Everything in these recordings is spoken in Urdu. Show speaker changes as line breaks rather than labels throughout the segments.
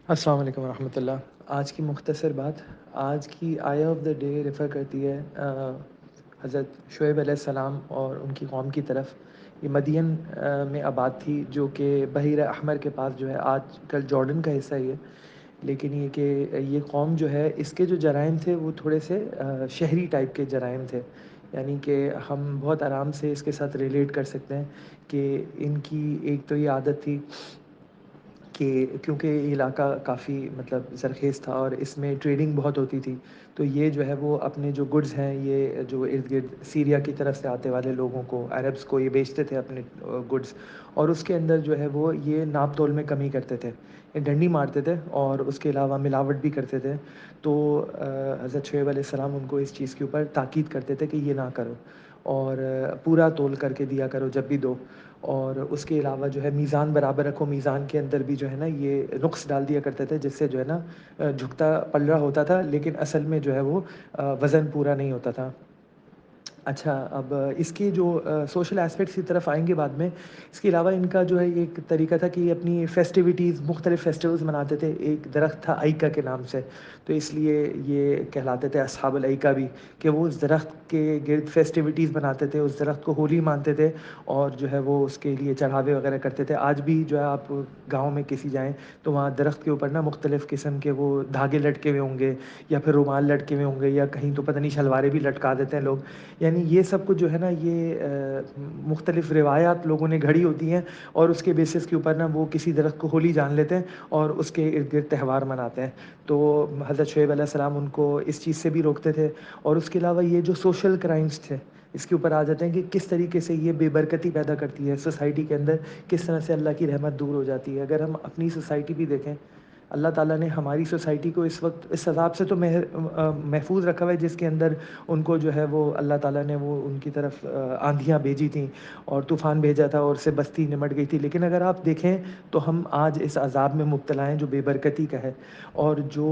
السلام علیکم ورحمۃ اللہ۔ آج کی مختصر بات، آج کی آیا آف دا ڈے ریفر کرتی ہے حضرت شعیب علیہ السلام اور ان کی قوم کی طرف۔ یہ مدین میں آباد تھی، جو کہ بحیرہ احمر کے پاس جو ہے، آج کل جارڈن کا حصہ ہی ہے، لیکن یہ کہ یہ قوم جو ہے، اس کے جو جرائم تھے وہ تھوڑے سے شہری ٹائپ کے جرائم تھے، یعنی کہ ہم بہت آرام سے اس کے ساتھ ریلیٹ کر سکتے ہیں کہ ان کی ایک تو یہ عادت تھی کہ کیونکہ یہ علاقہ کافی مطلب زرخیز تھا اور اس میں ٹریڈنگ بہت ہوتی تھی، تو یہ جو ہے وہ اپنے جو گڈز ہیں، یہ جو ارد گرد سیریا کی طرف سے آتے والے لوگوں کو، عربس کو، یہ بیچتے تھے اپنے گڈز، اور اس کے اندر جو ہے وہ یہ ناپ تول میں کمی کرتے تھے، یہ ڈنڈی مارتے تھے اور اس کے علاوہ ملاوٹ بھی کرتے تھے۔ تو حضرت شعیب علیہ السلام ان کو اس چیز کے اوپر تاکید کرتے تھے کہ یہ نہ کرو، اور پورا تول کر کے دیا کرو جب بھی دو، اور اس کے علاوہ جو ہے میزان برابر رکھو، میزان کے اندر بھی جو ہے نا یہ نقص ڈال دیا کرتے تھے، جس سے جو ہے نا جھکتا پلڑا ہوتا تھا، لیکن اصل میں جو ہے وہ وزن پورا نہیں ہوتا تھا۔ اچھا، اب اس کی جو سوشل ایسپیکٹس کی طرف آئیں گے بعد میں۔ اس کے علاوہ ان کا جو ہے ایک طریقہ تھا کہ یہ اپنی فیسٹیوٹیز، مختلف فیسٹیولز مناتے تھے۔ ایک درخت تھا ایکا کے نام سے، تو اس لیے یہ کہلاتے تھے اصحاب الایکا بھی، کہ وہ اس درخت کے گرد فیسٹیوٹیز بناتے تھے، اس درخت کو ہولی مانتے تھے، اور جو ہے وہ اس کے لیے چڑھاوے وغیرہ کرتے تھے۔ آج بھی جو ہے آپ گاؤں میں کسی جائیں تو وہاں درخت کے اوپر نا مختلف قسم کے وہ دھاگے لٹکے ہوئے ہوں گے، یا پھر رومال لٹکے ہوئے ہوں گے، یا کہیں تو پتہ نہیں شلواریں بھی لٹکا دیتے ہیں لوگ۔ یعنی یہ سب کچھ جو ہے نا، یہ مختلف روایات لوگوں نے گھڑی ہوتی ہیں، اور اس کے بیسس کے اوپر نا وہ کسی درخت کو ہولی جان لیتے ہیں اور اس کے ارد گرد تہوار مناتے ہیں۔ تو حضرت شعیب علیہ السلام ان کو اس چیز سے بھی روکتے تھے، اور اس کے علاوہ یہ جو سوشل کرائمز تھے، اس کے اوپر آ جاتے ہیں کہ کس طریقے سے یہ بے برکتی پیدا کرتی ہے سوسائٹی کے اندر، کس طرح سے اللہ کی رحمت دور ہو جاتی ہے۔ اگر ہم اپنی سوسائٹی بھی دیکھیں، اللہ تعالیٰ نے ہماری سوسائٹی کو اس وقت اس عذاب سے تو محفوظ رکھا ہوا ہے، جس کے اندر ان کو جو ہے وہ اللہ تعالیٰ نے وہ ان کی طرف آندھیاں بھیجی تھیں اور طوفان بھیجا تھا، اور اس سے بستی نمٹ گئی تھی۔ لیکن اگر آپ دیکھیں تو ہم آج اس عذاب میں مبتلا ہیں، جو بے برکتی کا ہے، اور جو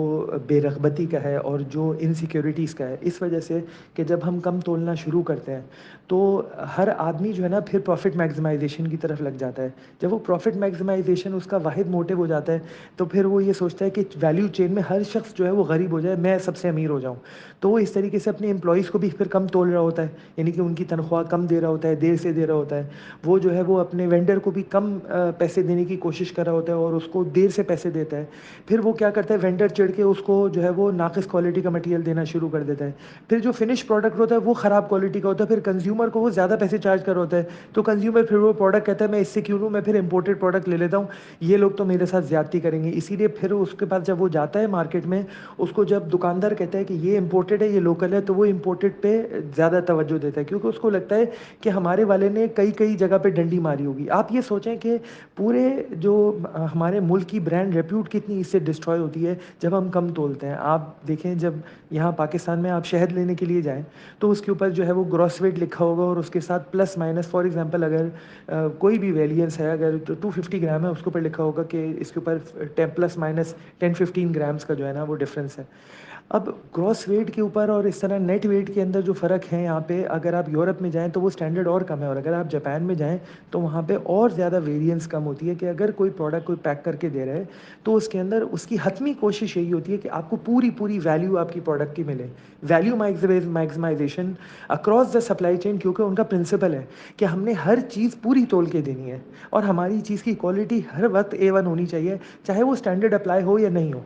بے رغبتی کا ہے، اور جو انسیکیورٹیز کا ہے، اس وجہ سے کہ جب ہم کم تولنا شروع کرتے ہیں تو ہر آدمی جو ہے نا پھر پروفٹ میگزمائزیشن کی طرف لگ جاتا ہے۔ جب وہ پروفٹ میگزمائزیشن اس کا واحد موٹو ہو جاتا ہے، تو پھر وہ یہ سوچتا ہے کہ ویلیو چین میں ہر شخص جو ہے وہ غریب ہو جائے، میں سب سے امیر ہو جاؤں۔ تو وہ اس طریقے سے اپنے امپلائیز کو بھی پھر کم تول رہا ہوتا ہے، یعنی کہ ان کی تنخواہ کم دے رہا ہوتا ہے، دیر سے دے رہا ہوتا ہے۔ وہ جو ہے وہ اپنے وینڈر کو بھی کم پیسے دینے کی کوشش کر رہا ہوتا ہے، اور اس کو دیر سے پیسے دیتا ہے۔ پھر وہ کیا کرتا ہے، وینڈر چڑھ کے اس کو جو ہے وہ ناقص کوالٹی کا مٹیریل دینا شروع کر دیتا ہے۔ پھر جو فنش پروڈکٹ ہوتا ہے وہ خراب کوالٹی کا ہوتا ہے، پھر کنزیومر کو وہ زیادہ پیسے چارج کر رہا ہوتا ہے، تو کنزیومر پھر وہ پروڈکٹ کہتا ہے میں اس سے کیوں لوں، میں پھر امپورٹڈ پروڈکٹ لے لیتا ہوں، یہ لوگ تو میرے ساتھ زیادتی کریں گے۔ اسی لیے پھر اس کے پاس جب وہ جاتا ہے مارکیٹ میں، اس کو جب دکاندار کہتا ہے کہ یہ امپورٹڈ ہے، یہ لوکل ہے، تو وہ امپورٹڈ پہ زیادہ توجہ دیتا ہے، کیونکہ اس کو لگتا ہے کہ ہمارے والے نے کئی کئی جگہ پہ ڈنڈی ماری ہوگی۔ آپ یہ سوچیں کہ پورے جو ہمارے ملک کی برانڈ ریپیوٹ کتنی اس سے ڈسٹروائے ہوتی ہے جب ہم کم تولتے ہیں۔ آپ دیکھیں، جب یہاں پاکستان میں آپ شہد لینے کے لیے جائیں تو اس کے اوپر جو ہے وہ گراس ویٹ لکھا ہوگا، اور اس کے ساتھ پلس مائنس، فار ایگزامپل اگر کوئی بھی ویلیئنس ہے، اگر 250 گرام ہے، اس کے اوپر لکھا ہوگا کہ اس کے اوپر پلس مائنس 10-15 گرامس کا جو ہے نا وہ ڈفرینس ہے۔ اب گراس ویٹ کے اوپر اور اس طرح نیٹ ویٹ کے اندر جو فرق ہے یہاں پہ، اگر آپ یورپ میں جائیں تو وہ اسٹینڈرڈ اور کم ہے، اور اگر آپ جاپان میں جائیں تو وہاں پہ اور زیادہ ویریئنس کم ہوتی ہے، کہ اگر کوئی پروڈکٹ کوئی پیک کر کے دے رہا ہے تو اس کے اندر اس کی حتمی کوشش یہی ہوتی ہے کہ آپ کو پوری پوری ویلیو آپ کی پروڈکٹ کی ملے، value maximization across the supply chain, کیونکہ ان کا پرنسپل ہے کہ ہم نے ہر چیز پوری تول کے دینی ہے، اور ہماری چیز کی کوالٹی ہر وقت A1 ہونی چاہیے، چاہے وہ اسٹینڈرڈ اپلائی ہو یا نہیں ہو۔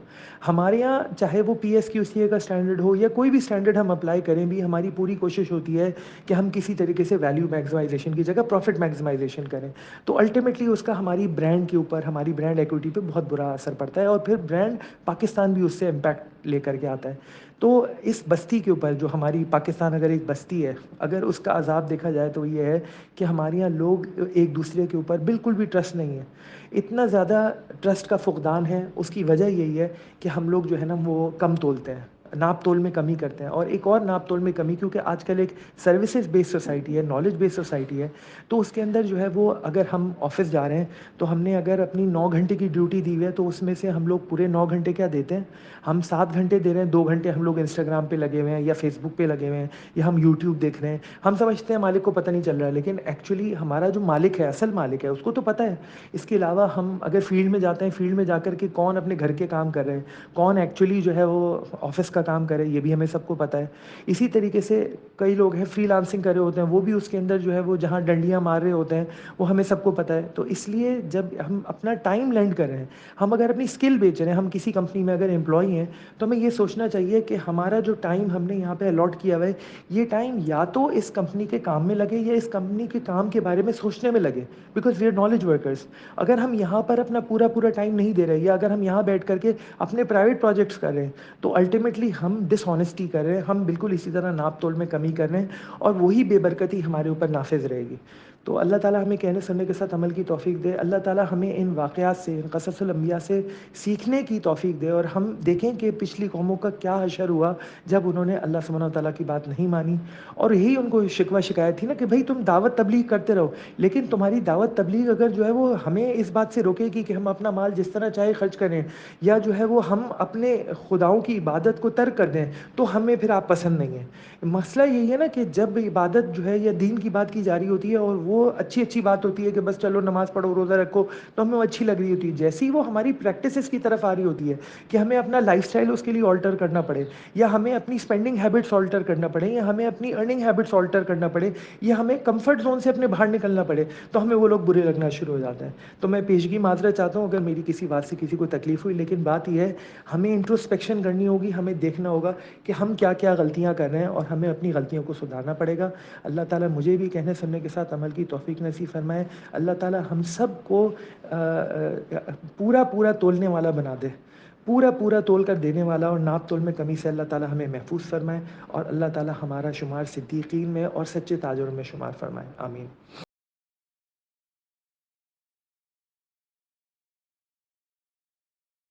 ہمارے یہاں چاہے وہ PSQCA کا اسٹینڈرڈ ہو یا کوئی بھی اسٹینڈرڈ ہم اپلائی کریں بھی، ہماری پوری کوشش ہوتی ہے کہ ہم کسی طریقے سے ویلیو میگزمائزیشن کی جگہ پروفٹ میگزمائزیشن کریں، تو الٹیمیٹلی اس کا ہماری برانڈ کے اوپر، ہماری برانڈ ایکوٹی پہ بہت برا اثر پڑتا ہے، اور پھر برانڈ پاکستان بھی اس سے امپیکٹ لے کر کے آتا ہے۔ تو اس بستی کے اوپر، جو ہماری پاکستان اگر ایک بستی ہے، اگر اس کا عذاب دیکھا جائے تو یہ ہے کہ ہمارے یہاں لوگ ایک دوسرے کے اوپر بالکل بھی ٹرسٹ نہیں ہے، اتنا زیادہ ٹرسٹ کا فقدان ہے۔ اس کی وجہ یہی ہے کہ ہم لوگ جو ہے نا وہ کم تولتے ہیں۔ ناپ تول میں کمی کرتے ہیں. اور ایک اور ناپ تول میں کمی، کیونکہ آج کل ایک سروسز بیس سوسائٹی ہے، نالج بیس سوسائٹی ہے، تو اس کے اندر جو ہے وہ اگر ہم آفس جا رہے ہیں تو ہم نے اگر اپنی 9 گھنٹے کی ڈیوٹی دی ہوئی ہے تو اس میں سے ہم لوگ پورے 9 گھنٹے کیا دیتے ہیں؟ ہم 7 گھنٹے دے رہے ہیں. 2 گھنٹے ہم لوگ انسٹاگرام پہ لگے ہوئے ہیں یا فیس بک پہ لگے ہوئے ہیں یا ہم یوٹیوب دیکھ رہے ہیں. ہم سمجھتے ہیں مالک کو پتہ نہیں چل رہا ہے، لیکن ایکچولی ہمارا جو مالک ہے، اصل مالک ہے، اس کو تو پتہ ہے. اس کے علاوہ ہم اگر فیلڈ میں جاتے ہیں، فیلڈ میں جا کر کے کون اپنے گھر کے کام کر رہے ہیں، کون ایکچولی جو ہے وہ آفس کا کام کرے، یہ بھی ہمیں سب کو پتہ ہے. اسی طریقے سے کئی لوگ ہیں فری لانسنگ کر رہے ہوتے ہیں، وہ بھی اس کے اندر جو ہے وہ جہاں ڈنڈیاں مار رہے ہوتے ہیں وہ ہمیں سب کو پتہ ہے. تو اس لیے جب ہم اپنا ٹائم لینڈ کر رہے ہیں، ہم اگر اپنی اسکل بیچ رہے ہیں، ہم کسی کمپنی میں اگر امپلائی ہیں، تو ہمیں یہ سوچنا چاہیے کہ ہمارا جو ٹائم ہم نے یہاں پہ الاٹ کیا ہوا ہے، یہ ٹائم یا تو اس کمپنی کے کام میں لگے یا اس کمپنی کے کام کے بارے میں سوچنے میں لگے، because we are knowledge workers. اگر ہم یہاں پر اپنا پورا ٹائم نہیں دے رہے یا اگر ہم یہاں بیٹھ کر کے اپنے پرائیویٹ پروجیکٹس کر رہے ہیں تو الٹیمیٹلی ہم ڈس آنیسٹی کر رہے ہیں، ہم بالکل اسی طرح ناپ تول میں کمی کر رہے ہیں اور وہی بے برکتی ہمارے اوپر نافذ رہے گی. تو اللہ تعالیٰ ہمیں کہنے سننے کے ساتھ عمل کی توفیق دے. اللہ تعالیٰ ہمیں ان واقعات سے، ان قصص الانبیاء سے سیکھنے کی توفیق دے اور ہم دیکھیں کہ پچھلی قوموں کا کیا حشر ہوا جب انہوں نے اللہ سبحانہ و تعالیٰ کی بات نہیں مانی. اور یہی ان کو شکوہ شکایت تھی نا کہ بھائی تم دعوت تبلیغ کرتے رہو، لیکن تمہاری دعوت تبلیغ اگر جو ہے وہ ہمیں اس بات سے روکے گی کہ ہم اپنا مال جس طرح چاہے خرچ کریں یا جو ہے وہ ہم اپنے خداؤں کی عبادت کو ترک کر دیں، تو ہمیں پھر آپ پسند نہیں ہیں. مسئلہ یہی ہے نا کہ جب عبادت جو ہے یا دین کی بات کی جا رہی ہوتی ہے اور وہ اچھی بات ہوتی ہے کہ بس چلو نماز پڑھو، روزہ رکھو، تو ہمیں وہ اچھی لگ رہی ہوتی ہے. جیسے ہی وہ ہماری پریکٹسز کی طرف آ رہی ہوتی ہے کہ ہمیں اپنا لائف اسٹائل اس کے لیے آلٹر کرنا پڑے یا ہمیں اپنی اسپینڈنگ ہیبٹس آلٹر کرنا پڑے یا ہمیں اپنی ارننگ ہیبٹس آلٹر کرنا پڑے یا ہمیں کمفرٹ زون سے اپنے باہر نکلنا پڑے، تو ہمیں وہ لوگ برے لگنا شروع ہو جاتے ہیں. تو میں پیشگی معذرت چاہتا ہوں اگر میری کسی بات سے کسی کو تکلیف ہوئی، لیکن بات یہ ہے ہمیں انٹروسپیکشن کرنی ہوگی، ہمیں دیکھنا ہوگا کہ ہم کیا کیا غلطیاں کر رہے ہیں اور ہمیں اپنی غلطیوں کو سدھارنا پڑے گا. اللہ تعالیٰ مجھے بھی کہنے سننے کے ساتھ عمل کی توفیق نصیب فرمائے. اللہ تعالیٰ ہم سب کو پورا تولنے والا بنا دے، پورا تول کر دینے والا، اور ناپ تول میں کمی سے اللہ تعالیٰ ہمیں محفوظ فرمائے اور اللہ تعالیٰ ہمارا شمار صدیقین میں اور سچے تاجروں میں شمار فرمائے. آمین.